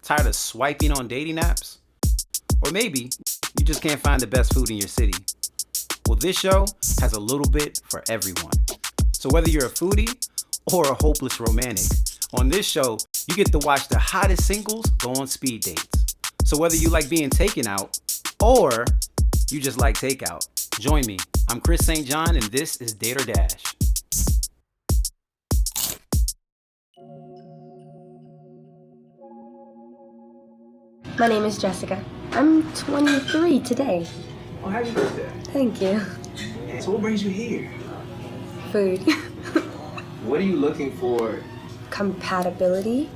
Tired of swiping on dating apps? Or maybe you just can't find the best food in your city. Well, this show has a little bit for everyone. So whether you're a foodie or a hopeless romantic, on this show, you get to watch the hottest singles go on speed dates. So whether you like being taken out or you just like takeout, join me. I'm Chris St. John, and this is Date or Dash. My name is Jessica. I'm 23 today. Oh, happy birthday. Thank you. Yeah, so what brings you here? Food. What are you looking for? Compatibility.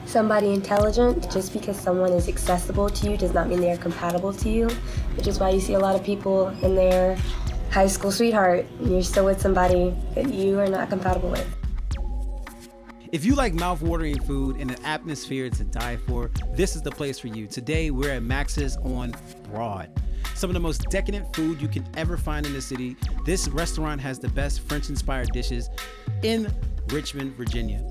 Somebody intelligent. Just because someone is accessible to you does not mean they're compatible to you, which is why you see a lot of people in their high school sweetheart, and you're still with somebody that you are not compatible with. If you like mouth-watering food and an atmosphere to die for, this is the place for you. Today, we're at Max's on Broad. Some of the most decadent food you can ever find in the city. This restaurant has the best French-inspired dishes in Richmond, Virginia.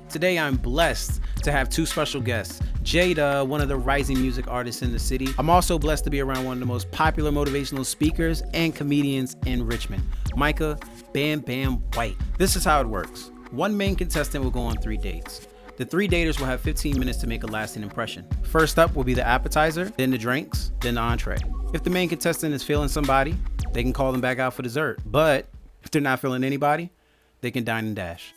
Today, I'm blessed to have two special guests. Jada, one of the rising music artists in the city. I'm also blessed to be around one of the most popular motivational speakers and comedians in Richmond, Micah Bam Bam White. This is how it works. One main contestant will go on 3 dates. The 3 daters will have 15 minutes to make a lasting impression. First up will be the appetizer, then the drinks, then the entree. If the main contestant is feeling somebody, they can call them back out for dessert. But if they're not feeling anybody, they can dine and dash.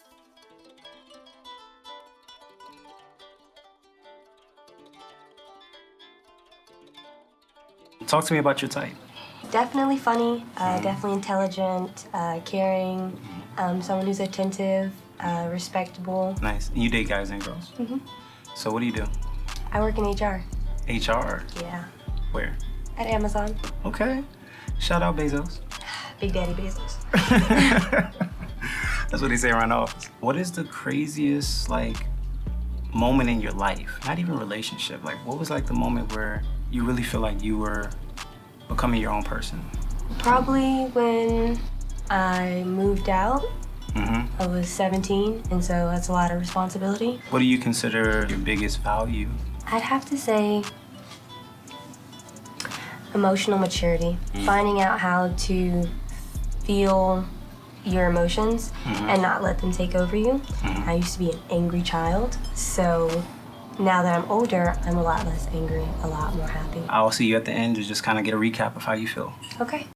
Talk to me about your type. Definitely funny, definitely intelligent, caring, someone who's attentive, respectable. Nice. And you date guys and girls? Mm-hmm. So what do you do? I work in HR. HR? Yeah. Where? At Amazon. Okay. Shout out Bezos. Big Daddy Bezos. That's what they say around the office. What is the craziest, moment in your life? Not even relationship. What was, the moment where you really feel like you were becoming your own person? Probably when I moved out. Mm-hmm. I was 17, and so that's a lot of responsibility. What do you consider your biggest value? I'd have to say emotional maturity. Finding out how to feel your emotions and not let them take over you. I used to be an angry child, so now that I'm older, I'm a lot less angry, a lot more happy. I'll see you at the end to just kind of get a recap of how you feel. Okay.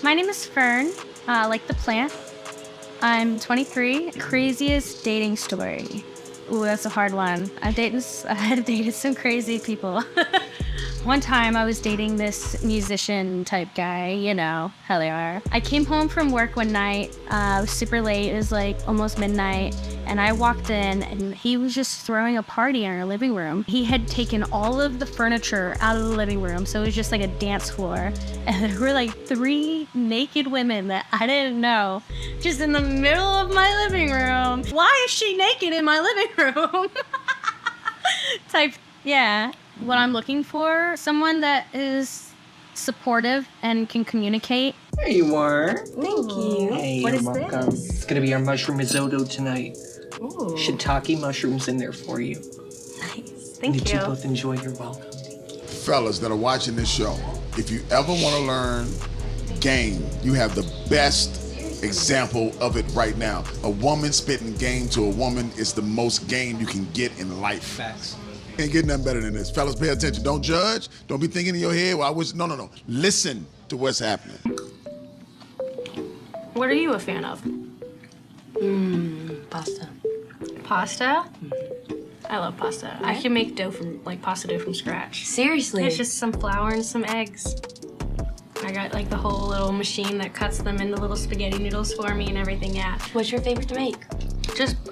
My name is Fern, like the plant. I'm 23. Craziest dating story. Ooh, that's a hard one. I've dated some crazy people. One time I was dating this musician type guy, how they are. I came home from work one night, it was super late, it was almost midnight, and I walked in and he was just throwing a party in our living room. He had taken all of the furniture out of the living room, so it was just like a dance floor. And there were 3 naked women that I didn't know, just in the middle of my living room. Why is she naked in my living room? Yeah. What I'm looking for, someone that is supportive and can communicate. There you are. Thank you. Hey, What you're is welcome. this? It's gonna be our mushroom risotto tonight. Ooh, Shiitake mushrooms in there for you. nice. And Thank you you. both enjoy. You're welcome. Fellas that are watching this show, if you ever want to learn game, you have the best example of it right now. A woman spitting game to a woman is the most game you can get in life. Facts. Ain't getting nothing better than this. Fellas, pay attention. Don't judge. Don't be thinking in your head, well, I wish, no. Listen to what's happening. What are you a fan of? Pasta. Pasta? I love pasta. I can make pasta dough from scratch. Seriously? It's just some flour and some eggs. I got the whole little machine that cuts them into little spaghetti noodles for me and everything, yeah. What's your favorite to make?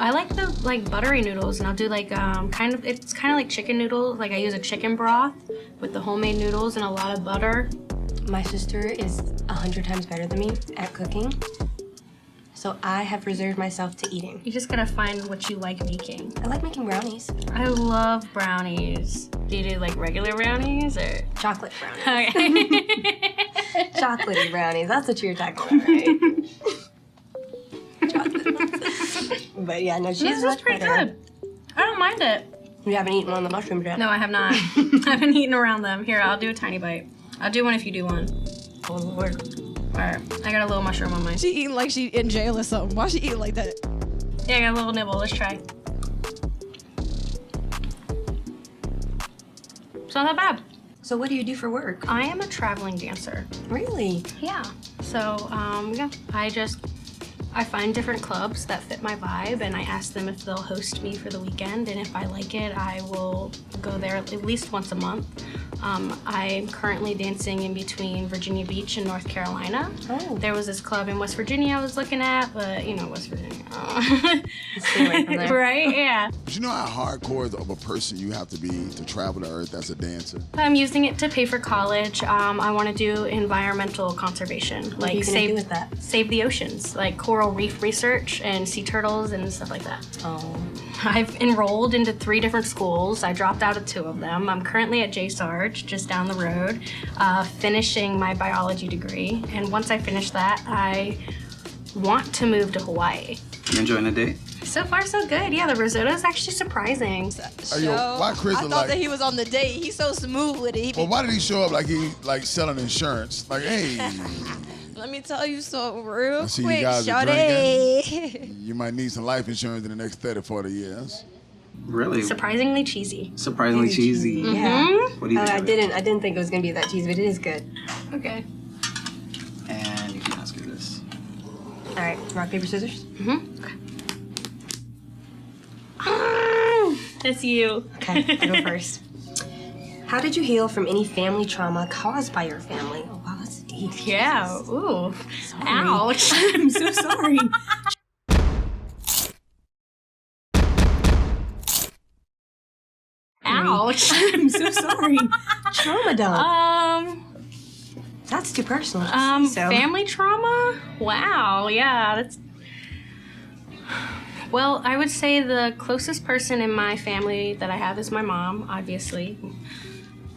I like the buttery noodles, and I'll do it's kind of like chicken noodles. I use a chicken broth with the homemade noodles and a lot of butter. My sister is 100 times better than me at cooking, so I have reserved myself to eating. You just gotta find what you like making. I like making brownies. I love brownies. Do you do regular brownies or? Chocolate brownies. Okay. Chocolatey brownies, that's what you're talking about, right? Chocolate. But yeah, no, she's This is much pretty better. good. I don't mind it. You haven't eaten one of the mushrooms yet. No, I have not. I haven't eaten around them. Here, I'll do a tiny bite. I'll do one if you do one. Oh, Lord. All right, I got a little mushroom on mine. She eating like she in jail or something. Why she eating like that? Yeah, I got a little nibble. Let's try. It's not that bad. So what do you do for work? I am a traveling dancer. Really? Yeah. So, yeah, I find different clubs that fit my vibe, and I ask them if they'll host me for the weekend, and if I like it, I will go there at least once a month. I'm currently dancing in between Virginia Beach and North Carolina. Oh. There was this club in West Virginia I was looking at, but you know, West Virginia. Stay away from there. Right? Yeah. But you know how hardcore of a person you have to be to travel the earth as a dancer? I'm using it to pay for college. I want to do environmental conservation, What are you gonna do with that? save the oceans, like coral reef research and sea turtles and stuff like that. Oh. I've enrolled into 3 different schools. I dropped out of 2 of them. I'm currently at JSARG, just down the road, finishing my biology degree. And once I finish that, I want to move to Hawaii. You enjoying the day? So far, so good. Yeah, the risotto is actually surprising. Hey, yo, why Chris I look thought like- that he was on the date. He's so smooth with it. He Well, why did he show up like he selling insurance? Like, hey, Let me tell you something real I see quick, you guys are shawty. you might need some life insurance in the next 30, 40 years. Really? Surprisingly cheesy. Surprisingly cheesy. Yeah. What do you I think? I didn't think it was gonna be that cheesy, but it is good. Okay. And you can ask her this. All right, rock, paper, scissors. It's you. Okay, I'll go first. How did you heal from any family trauma caused by your family? Oh, wow, that's deep. Yeah. Ooh. Ouch. I'm so sorry. Ouch. I'm so sorry. Trauma dump. That's too personal. So, Family trauma? Wow. Yeah, that's. Well, I would say the closest person in my family that I have is my mom, obviously.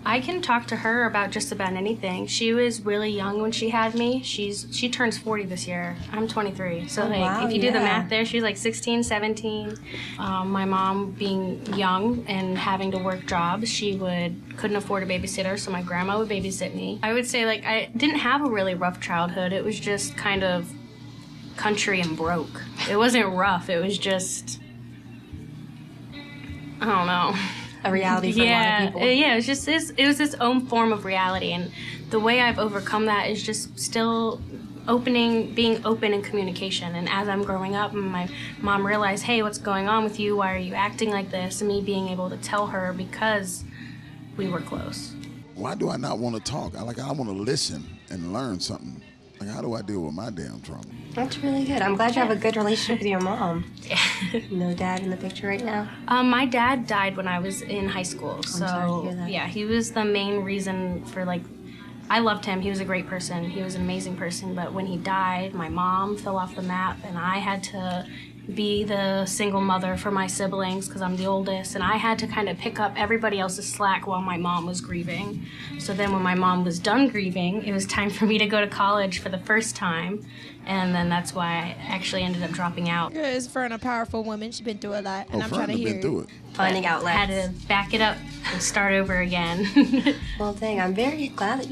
I can talk to her about just about anything. She was really young when she had me. She turns 40 this year. I'm 23. So wow, if you do the yeah. math there, she's like 16, 17. My mom being young and having to work jobs, she couldn't afford a babysitter, so my grandma would babysit me. I would say like I didn't have a really rough childhood. It was just kind of country and broke. It wasn't rough. It was just I don't know. a reality for a lot of people. Yeah, it was its own form of reality, and the way I've overcome that is just still being open in communication. And as I'm growing up, and my mom realized, hey, what's going on with you? Why are you acting like this? And me being able to tell her because we were close. Why do I not want to talk? I want to listen and learn something. Like, how do I deal with my damn trauma? That's really good. I'm glad you have a good relationship with your mom. No dad in the picture right now? My dad died when I was in high school, so sorry to hear that. yeah, he was the main reason for like. I loved him. He was a great person. He was an amazing person. But when he died, my mom fell off the map, and I had to be the single mother for my siblings because I'm the oldest, and I had to kind of pick up everybody else's slack while my mom was grieving. So then when my mom was done grieving, it was time for me to go to college for the first time, and then that's why I actually ended up dropping out. Because Fern, a powerful woman, she's been through a lot, and I'm Fern trying to have hear been through it. it. Finding outlets. Had to back it up and start over again. Well, dang, I'm very glad that,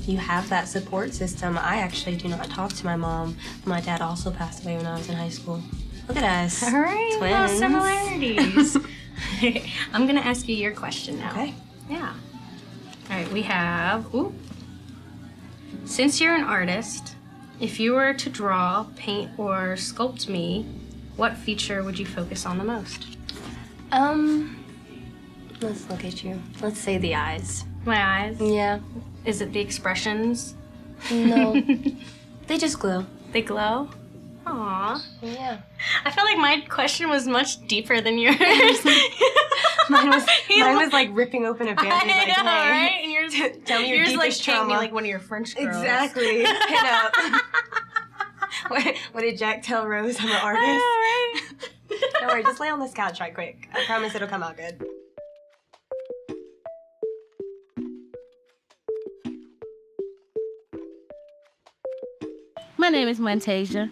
you have that support system. I actually do not talk to my mom. My dad also passed away when I was in high school. Look at us. All right, well, Twins. similarities. I'm gonna ask you your question now. Okay. Yeah. All right, we have. Ooh. Since you're an artist, if you were to draw, paint, or sculpt me, what feature would you focus on the most? Let's look at you. Let's say the eyes. My eyes. Yeah. Is it the expressions? No. They just glow. They glow. Aww. Yeah. I feel like my question was much deeper than yours. Mine was like ripping open a band-aid like, I know, hey. right? And yours, Tell me your yours like deepest paint me trauma. like one of your French girls. Exactly. Pin up. What did Jack tell Rose? I'm an I artist. know, right? Don't worry, just lay on this couch right quick. I promise it'll come out good. My name is Montasia.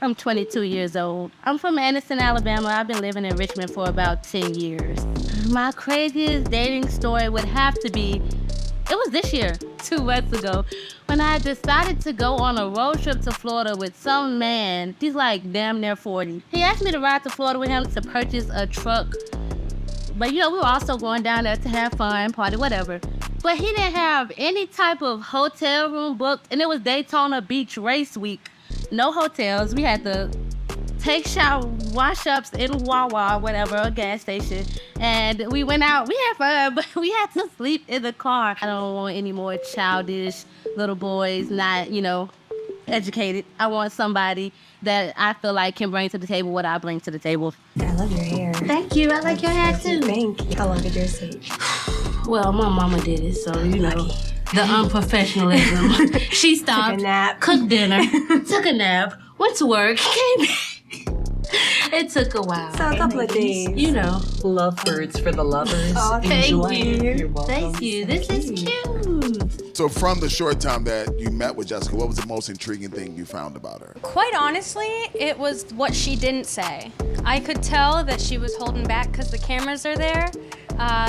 I'm 22 years old. I'm from Anderson, Alabama. I've been living in Richmond for about 10 years. My craziest dating story would have to be, it was this year, 2 months ago, when I decided to go on a road trip to Florida with some man. He's like damn near 40. He asked me to ride to Florida with him to purchase a truck. But we were also going down there to have fun, party, whatever. But he didn't have any type of hotel room booked, and it was Daytona Beach race week. No hotels. We had to take shower, wash-ups in Wawa, whatever, a gas station. And we went out. We had fun, but we had to sleep in the car. I don't want any more childish little boys, not, educated. I want somebody that I feel like can bring to the table what I bring to the table. I love your hair. Thank you. I like your hair, too. Thank you. How long did yours take? Well, my mama did it, so the unprofessionalism. She stopped, Took a nap. cooked dinner, took a nap, went to work, came back. It took a while. So a couple of days. Lovebirds for the lovers. Oh, Thank Enjoy. you. You're welcome. Thank you. This is cute. So from the short time that you met with Jessica, what was the most intriguing thing you found about her? Quite honestly, it was what she didn't say. I could tell that she was holding back because the cameras are there.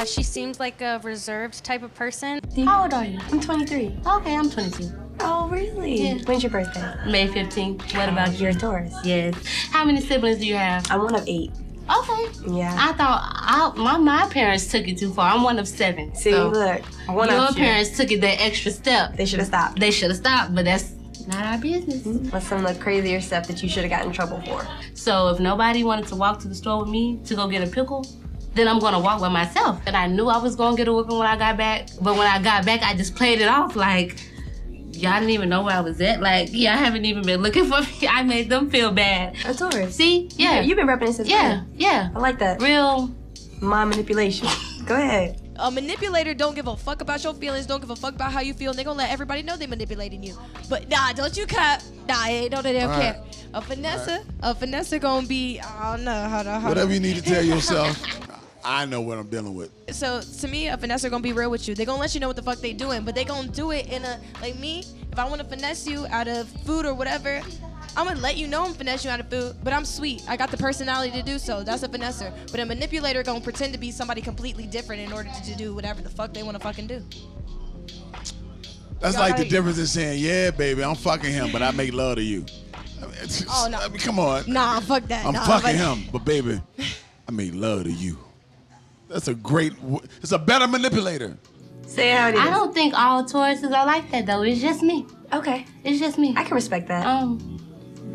She seemed like a reserved type of person. How old are you? I'm 23. Okay, I'm 22. Oh, really? Yeah. When's your birthday? May 15th. What about you? You're a Taurus. Yes. How many siblings do you have? I'm one of 8. Okay. Yeah. I thought my parents took it too far. I'm one of 7. See, so look. One your of you. parents took it that extra step. They should have stopped. They should have stopped, but that's not our business. What's some of the crazier stuff that you should have gotten in trouble for? So if nobody wanted to walk to the store with me to go get a pickle, then I'm gonna walk by myself. And I knew I was gonna get a whipping when I got back, but when I got back, I just played it off like, y'all didn't even know where I was at. Like, y'all haven't even been looking for me. I made them feel bad. A Taurus. See? Yeah. You've been repping it since Yeah, then. yeah. I like that. Real. Mind manipulation. Go ahead. A manipulator don't give a fuck about your feelings, don't give a fuck about how you feel, and they gonna let everybody know they manipulating you. But nah, don't you cap. Nah, ain't no, they don't All care. right. A finesse gonna be, I don't know how Whatever you need to tell yourself, I know what I'm dealing with. So to me, a finesse gonna be real with you. They gonna let you know what the fuck they doing, but they gonna do it in a, like me, if I wanna finesse you out of food or whatever, I'm gonna let you know I'm finesse you out of food, but I'm sweet. I got the personality to do so. That's a finesser. But a manipulator gonna pretend to be somebody completely different in order to do whatever the fuck they wanna fucking do. That's Y'all like the gotta- difference in saying, yeah, baby, I'm fucking him, but I make love to you. I mean, it's just- Oh, no. I mean, come on. Nah, fuck that. I'm Nah, fucking fuck- him, but baby, I make love to you. That's a great, it's a better manipulator. Say how it is. I don't think all Tauruses are like that though. It's just me. Okay. It's just me. I can respect that.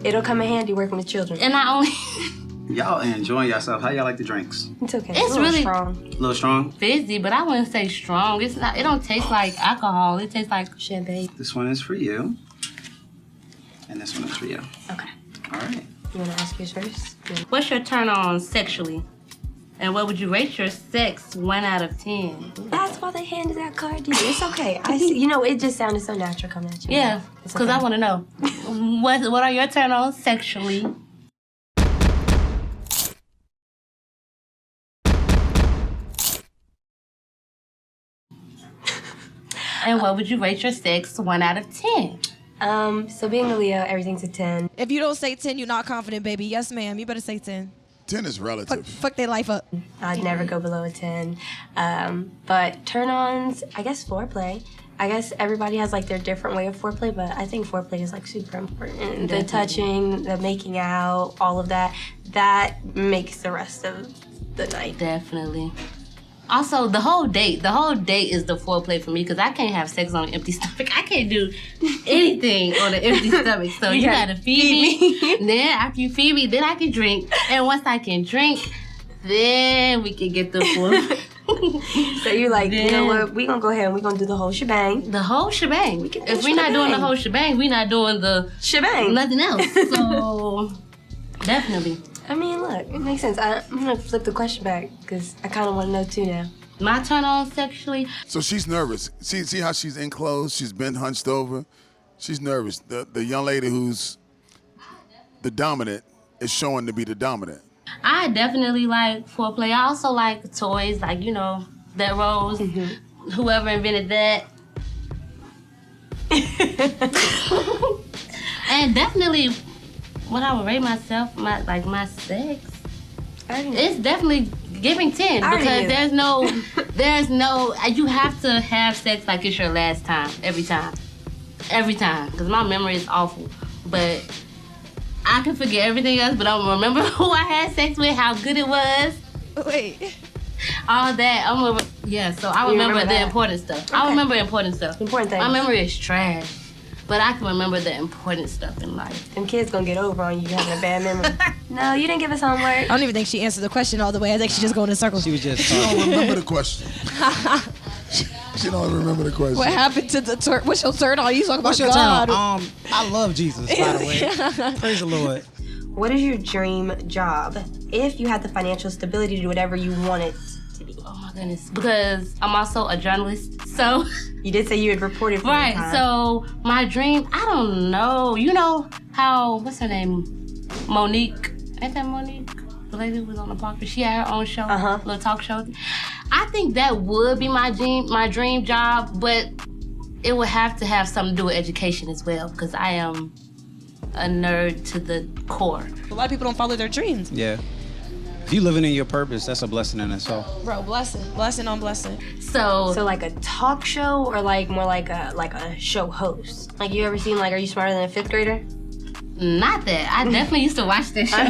It'll come in handy working with children. And I only Y'all enjoying yourself. How y'all like the drinks? It's okay. It's a little really- strong. A little strong? fizzy, but I wouldn't say strong. It's not. It don't taste like alcohol. It tastes like Champagne. This one is for you. And this one is for you. Okay. All right. You wanna ask yours first? Yeah. What's your turn on sexually? And what would you rate your sex 1 out of 10? That's why they handed that card to you. It's okay. I see. It just sounded so natural coming at you. Yeah, It's because okay. I want to know. What are your turn on sexually? And what would you rate your sex 1 out of 10? So being a Leo, everything's a 10. If you don't say 10, you're not confident, baby. Yes, ma'am. You better say 10. 10 is relative. Fuck their life up. I'd never go below a 10. But turn-ons, I guess foreplay. I guess everybody has like their different way of foreplay, but I think foreplay is like super important. The touching, the making out, all of that, that makes the rest of the night. Definitely. Also, the whole date is the foreplay for me because I can't have sex on an empty stomach. I can't do anything on an empty stomach. So you gotta feed me. Then after you feed me, then I can drink. And once I can drink, then we can get the foreplay. So you're like, you know what, we gonna go ahead and we gonna do the whole shebang. The whole shebang. If we're not doing the whole shebang, we're not doing the Shebang. nothing else. So definitely. I mean, look, it makes sense. I'm gonna flip the question back because I kind of want to know too now. My turn on sexually. So she's nervous. See how she's in clothes? She's been hunched over. She's nervous. The young lady who's the dominant is showing to be the dominant. I definitely like foreplay. I also like toys, like, that rose. Whoever invented that. And definitely What I would rate myself, my sex, it's definitely giving 10 because there's no, you have to have sex like it's your last time, every time. Because my memory is awful, but I can forget everything else, but I will remember who I had sex with, how good it was. Wait. All that. So I remember the important stuff. Okay. I remember important stuff. Important things. My memory is trash, but I can remember the important stuff in life. Them kids gonna get over on you having a bad memory. No, you didn't give us homework. I don't even think she answered the question all the way. I think she just going in circles. She was just. She don't remember the question. She don't remember the question. What happened to the turn? What's your turn on? You talking about What's your God? turn on? I love Jesus, by the way. Praise the Lord. What is your dream job if you had the financial stability to do whatever you wanted to be? Oh my goodness, because I'm also a journalist, so. You did say you had reported for right, time. So my dream, I don't know. You know how, what's her name? Monique. Ain't that Monique? The lady who was on the podcast. She had her own show, little talk show. I think that would be my dream job, but it would have to have something to do with education as well, because I am a nerd to the core. A lot of people don't follow their dreams. Yeah. If you living in your purpose, that's a blessing in itself. Bro, blessing on blessing. So like a talk show or like more like a show host? Like you ever seen like Are You Smarter Than a Fifth Grader? Not that. I definitely used to watch this show.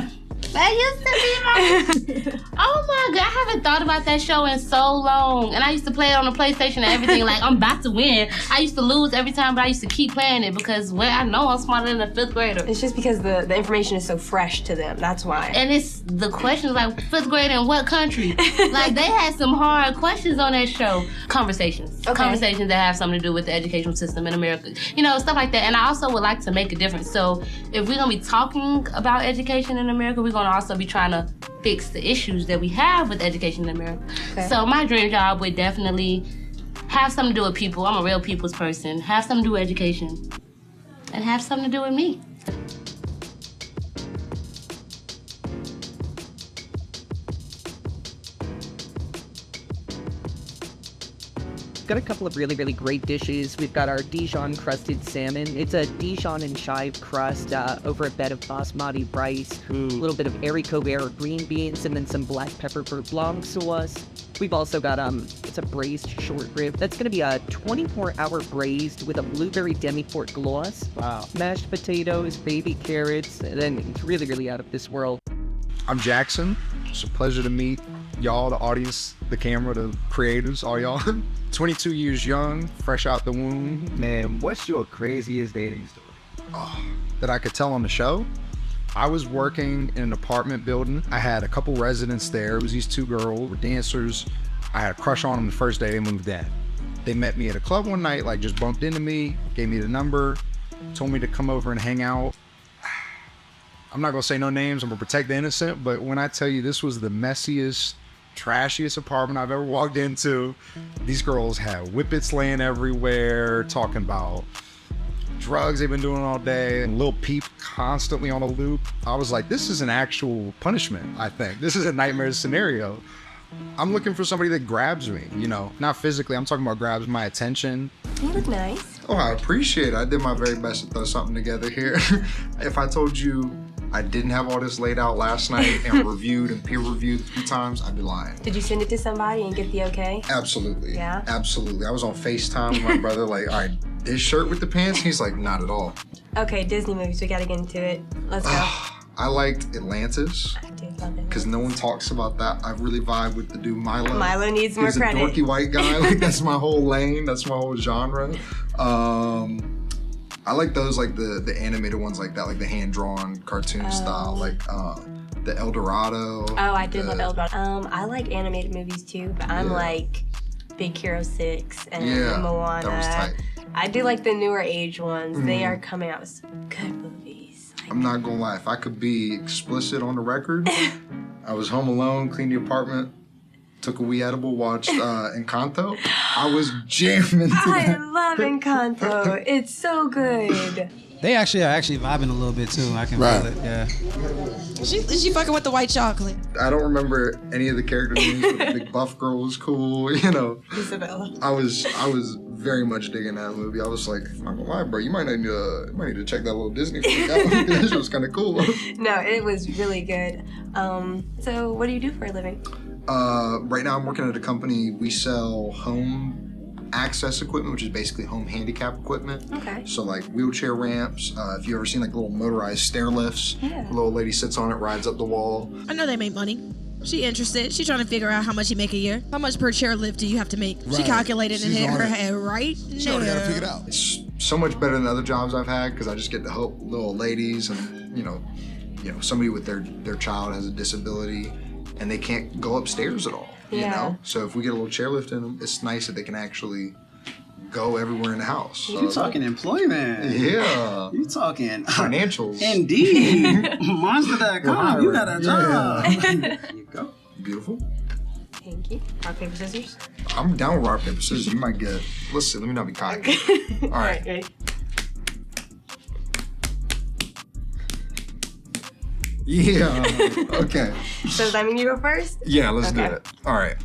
That used to be my... Oh my God, I haven't thought about that show in so long. And I used to play it on the PlayStation and everything. Like, I'm about to win. I used to lose every time, but I used to keep playing it because, well, I know I'm smarter than a fifth grader. It's just because the information is so fresh to them. That's why. And it's the questions like, fifth grade in what country? Like, they had some hard questions on that show. Conversations. Okay. Conversations that have something to do with the educational system in America. You know, stuff like that. And I also would like to make a difference. So if we're going to be talking about education in America, we're going to also be trying to fix the issues that we have with education in America. Okay. So my dream job would definitely have something to do with people. I'm a real people's person. Have something to do with education. And have something to do with me. Got a couple of really, really great dishes. We've got our Dijon crusted salmon. It's a Dijon and chive crust over a bed of basmati rice, a little bit of haricot vert green beans, and then some black pepper beurre blanc sauce. We've also got, it's a braised short rib. That's gonna be a 24-hour braised with a blueberry demi-fort gloss. Wow. Mashed potatoes, baby carrots, and then it's really, really out of this world. I'm Jackson. It's a pleasure to meet y'all, the audience, the camera, the creators, all y'all. 22 years young, fresh out the womb. Man, what's your craziest dating story? That I could tell on the show? I was working in an apartment building. I had a couple residents there. It was these two girls, were dancers. I had a crush on them the first day they moved in. They met me at a club one night, like just bumped into me, gave me the number, told me to come over and hang out. I'm not gonna say no names, I'm gonna protect the innocent, but when I tell you this was the messiest, trashiest apartment I've ever walked into. These girls had whippets laying everywhere, talking about drugs they've been doing all day, and Lil Peep constantly on a loop. I was like, this is an actual punishment, I think. This is a nightmare scenario. I'm looking for somebody that grabs me, you know, not physically, I'm talking about grabs my attention. You look nice. Oh, I appreciate it. I did my very best to throw something together here. If I told you I didn't have all this laid out last night and reviewed and peer reviewed 3 times, I'd be lying. Did you send it to somebody and get the okay? Absolutely. Yeah? Absolutely. I was on FaceTime with my brother, like, all right, this shirt with the pants? He's like, not at all. Okay, Disney movies, we gotta get into it. Let's go. I liked Atlantis. I do love it. Because no one talks about that. I really vibe with the dude Milo. Milo needs more credit. He's a dorky white guy. Like, that's my whole lane. That's my whole genre. I like those, like the animated ones like that, like the hand-drawn cartoon style, like the El Dorado. Oh, I did love El Dorado. I like animated movies too, but I'm like Big Hero 6 and Moana. That was tight. I do like the newer age ones. They are coming out with some good movies. I'm not gonna lie, if I could be explicit on the record, I was home alone, cleaned the apartment, took a wee edible, watched Encanto. I was jamming to I that. love Encanto. It's so good. They actually are vibing a little bit too. I can feel it. Yeah. She fucking with the white chocolate. I don't remember any of the character names, but the big buff girl was cool, you know. Isabella. I was very much digging that movie. I was like, I'm not gonna lie, bro, you might need to check that little Disney flick out. That shit was kind of cool. No, it was really good. So what do you do for a living? Right now I'm working at a company. We sell home access equipment, which is basically home handicap equipment. Okay. So like wheelchair ramps. If you ever seen like little motorized stair lifts, Yeah. the little lady sits on it, rides up the wall. I know they make money. She interested. She trying to figure out how much you make a year. How much per chair lift do you have to make? She Right. calculated and She's hit on her it. head right She already got it figured out. It's so much better than other jobs I've had because I just get to help little ladies and you know somebody with their child has a disability and they can't go upstairs at all. You Yeah. know, so if we get a little chairlift in them, it's nice that they can actually go everywhere in the house. You talking employment. Yeah. You talking Financials. Indeed. Monster.com. You got a job. There you go. Beautiful. Thank you. Rock, paper, scissors? I'm down with rock, paper, scissors. You might get. Let's see. Let me not be cocky. All right. Ready? Yeah. Okay. So does that mean you go first? Yeah, let's do Okay. it. All right.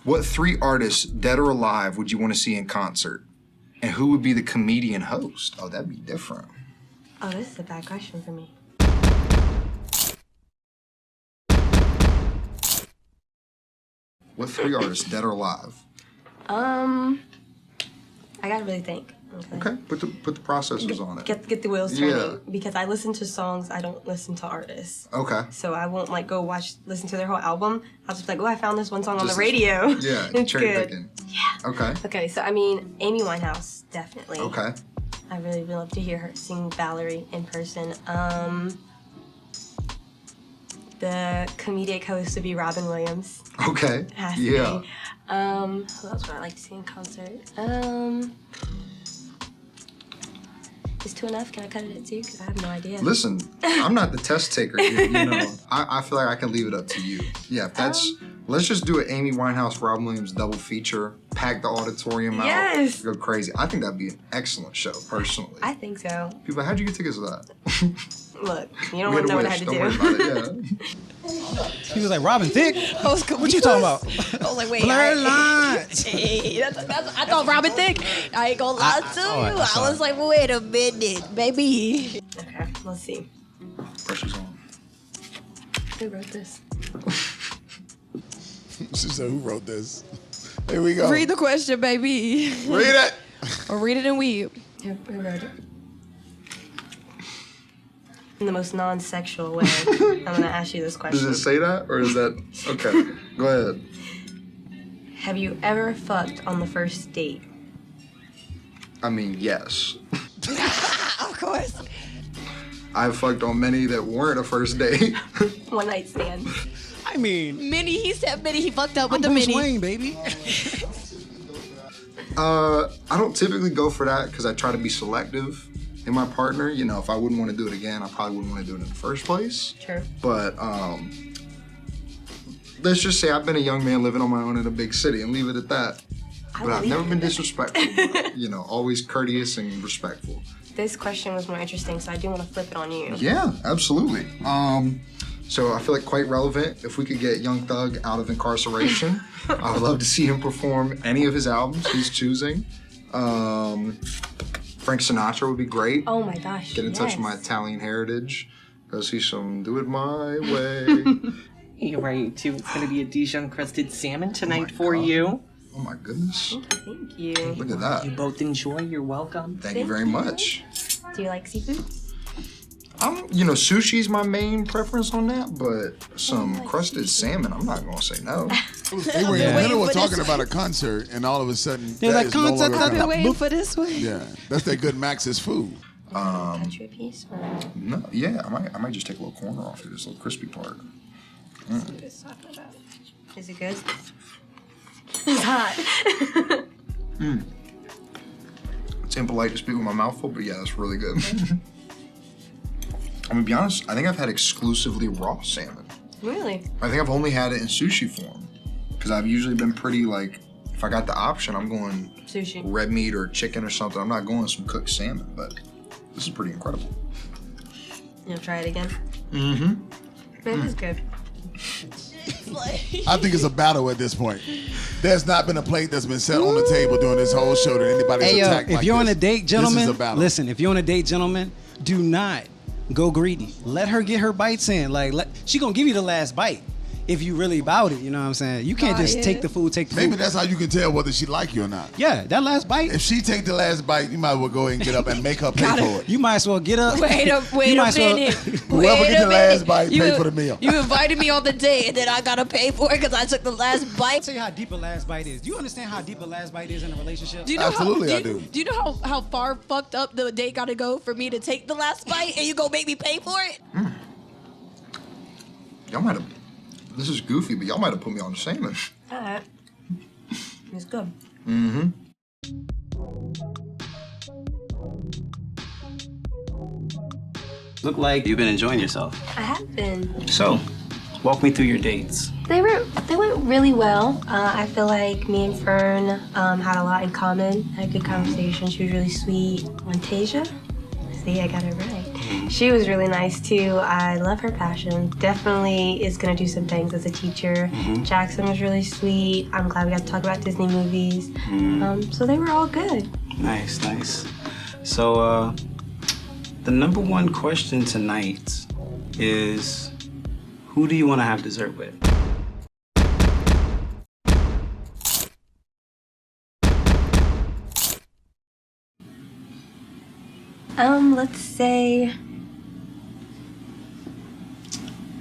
What 3 artists, dead or alive, would you want to see in concert? And who would be the comedian host? Oh, that'd be different. Oh, this is a bad question for me. What 3 artists, dead or alive? I gotta really think. Okay, put the processors on it. Get the wheels turning. Yeah. Because I listen to songs, I don't listen to artists. Okay. So I won't like go listen to their whole album. I'll just be like, oh, I found this one song on the Just radio. Yeah, It's cherry good. picking. Yeah. Okay. Okay, so I mean, Amy Winehouse, definitely. Okay. I really would love to hear her sing Valerie in person. The comedic host would be Robin Williams. Okay. Has to Yeah. be. Who else would I like to see in concert? Is 2 enough? Can I cut it at 2? Because I have no idea. Listen, I'm not the test taker here, you know. I feel like I can leave it up to you. Yeah, if that's, let's just do an Amy Winehouse, Robin Williams double feature, pack the auditorium out, Yes. go crazy. I think that'd be an excellent show, personally. I think so. People, how'd you get tickets to that? Look, you don't We want to know what I wish. had to Don't do. worry about it, yeah. He was like, Robin Thicke? What you talking about? I was like, wait. Blur I thought Robin Thicke. I ain't gonna lie to you. I was like, wait a minute, baby. Okay, let's see. Pressure's on. Who wrote this? She said, who wrote this? Here we go. Read the question, baby. Read it. Or read it and weep. Who wrote it? In the most non-sexual way, I'm gonna ask you this question. Does it say that, or is that, okay, go ahead. Have you ever fucked on the first date? I mean, yes. Of course. I've fucked on many that weren't a first date. One night stand. I mean, Minnie, he said Minnie, he fucked up with I'm the Bruce Minnie. Wayne, baby. I don't typically go for that because I try to be selective in my partner. You know, if I wouldn't want to do it again, I probably wouldn't want to do it in the first place. Sure. But let's just say I've been a young man living on my own in a big city and leave it at that. But I've never been disrespectful. You know, always courteous and respectful. This question was more interesting, so I do want to flip it on you. Yeah, absolutely. So I feel like quite relevant. If we could get Young Thug out of incarceration, I would love to see him perform any of his albums he's choosing. Frank Sinatra would be great. Oh my gosh. Get in touch with my yes. Italian heritage. Go see some Do It My Way. You're right, too. It's going to be a Dijon-crusted salmon tonight for you. Oh my goodness. Thank you. Look at that. You both enjoy. You're welcome. Thank you very much. Do you like seafood? You know, sushi's my main preference on that, but some crusted salmon, I'm not gonna say no. They were in the middle of talking about a concert, and all of a sudden, They're that like, is no concert, longer I've been Waiting for this one. Yeah, that's that good Max's food. Touch your piece or No, yeah, I might just take a little corner off of this little crispy part. is it good? It's hot. It's impolite to speak with my mouth full, but yeah, it's really good. I'm gonna be honest, I think I've had exclusively raw salmon. Really? I think I've only had it in sushi form. Because I've usually been pretty like, if I got the option, I'm going Sushi. red meat or chicken or something. I'm not going some cooked salmon, but this is pretty incredible. You'll try it again? Mm-hmm. It is good. I think it's a battle at this point. There's not been a plate that's been set on the table during this whole show that anybody's Hey, yo, attacked if like you're on this. a date, gentlemen, This is a battle. listen, if you're on a date, gentlemen, do not go greedy. Let her get her bites in. Like, she gonna give you the last bite if you really about it, you know what I'm saying? You can't just take the food, Maybe that's how you can tell whether she like you or not. Yeah, that last bite. If she take the last bite, you might as well go ahead and get up and make her pay for it. You might as well get up. Wait a minute. Whoever get the last bite, pay for the meal. You invited me on the date, and then I gotta pay for it because I took the last bite. I'll tell you how deep a last bite is. Do you understand how deep a last bite is in a relationship? Do you know Absolutely, I do. Do you know how far fucked up the date gotta go for me to take the last bite, and you gonna make me pay for it? Y'all might have, this is goofy, but y'all might have put me on the salmon. Alright. It's good. Mm-hmm. Look like you've been enjoying yourself. I have been. So, walk me through your dates. They went really well. I feel like me and Fern had a lot in common. Had a good conversation. She was really sweet. Tasia? See, I got it right. She was really nice too. I love her passion. Definitely is gonna do some things as a teacher. Jackson was really sweet. I'm glad we got to talk about Disney movies. So they were all good. Nice, nice. So, the number one question tonight is, who do you want to have dessert with? Let's say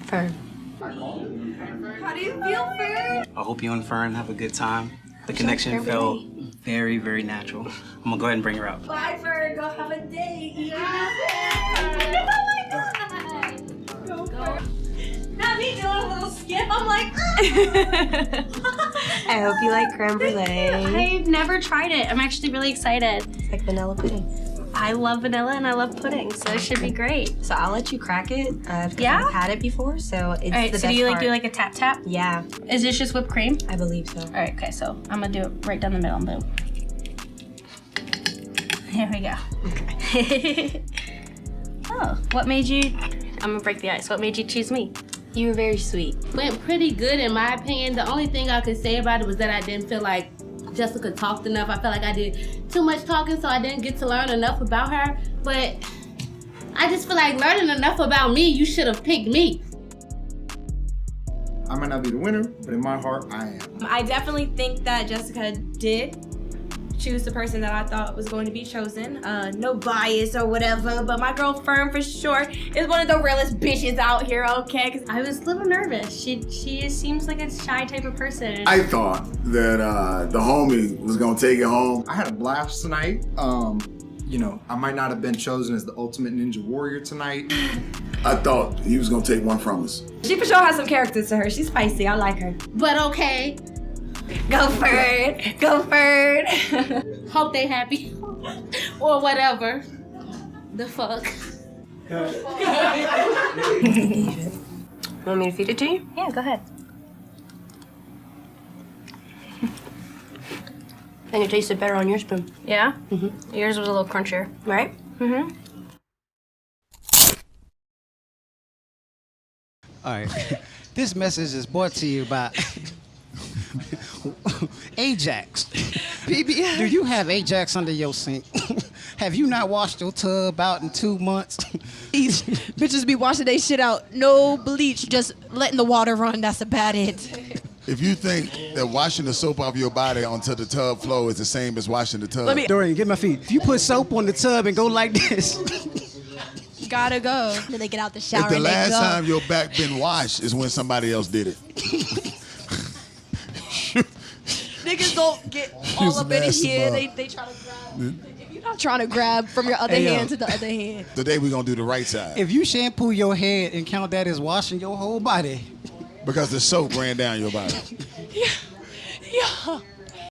Fern. How do you feel, Fern? I hope you and Fern have a good time. The Sure, connection every felt very, very natural. I'm gonna go ahead and bring her out. Bye, Fern. Go have a date. Not me doing a little skip. I'm like, I hope you like creme brulee. I've never tried it. I'm actually really excited. It's like vanilla pudding. I love vanilla and I love pudding, so it should be great. So I'll let you crack it. Because Yeah? I've had it before, so it's All right, the so best do you like part. do like a tap tap? Yeah, Is this just whipped cream? I believe so. All right, okay, so I'm gonna do it right down the middle. Boom. Here we go. Okay. Oh, what made you? I'm gonna break the ice. What made you choose me? You were very sweet. Went pretty good in my opinion. The only thing I could say about it was that I didn't feel like Jessica talked enough. I felt like I did too much talking, so I didn't get to learn enough about her. But I just feel like learning enough about me, you should have picked me. I might not be the winner, but in my heart, I am. I definitely think that Jessica did choose the person that I thought was going to be chosen. No bias or whatever, but my girl Fern for sure is one of the realest bitches out here, okay? 'Cause I was a little nervous. She seems like a shy type of person. I thought that the homie was gonna take it home. I had a blast tonight. You know, I might not have been chosen as the ultimate ninja warrior tonight. I thought he was gonna take one from us. she for sure has some characters to her. She's spicy. I like her. But okay, Go Fern. Go Fern. hope they happy. Or whatever. The fuck. Want me to feed it to you? Yeah, go ahead. I think it tasted better on your spoon. Yeah? Mm-hmm. Yours was a little crunchier. Right? Mm-hmm. All right. This message is brought to you by Ajax. BBS. Do you have Ajax under your sink? Have you not washed your tub out in 2 months? These bitches be washing their shit out. No bleach, just letting the water run. That's about it. If you think that washing the soap off your body onto the tub floor is the same as washing the tub, Dorian, get my feet. If you put soap on the tub and go like this. Gotta go. Then they get out the shower if the and they last go. time your back been washed is when somebody else did it. Niggas don't get all up in here. They try to grab. If you're not trying to grab from your other Hey, yo. hand to the other hand. Today we're gonna do the right side. If you shampoo your head and count that as washing your whole body. Because the soap ran down your body. Yeah.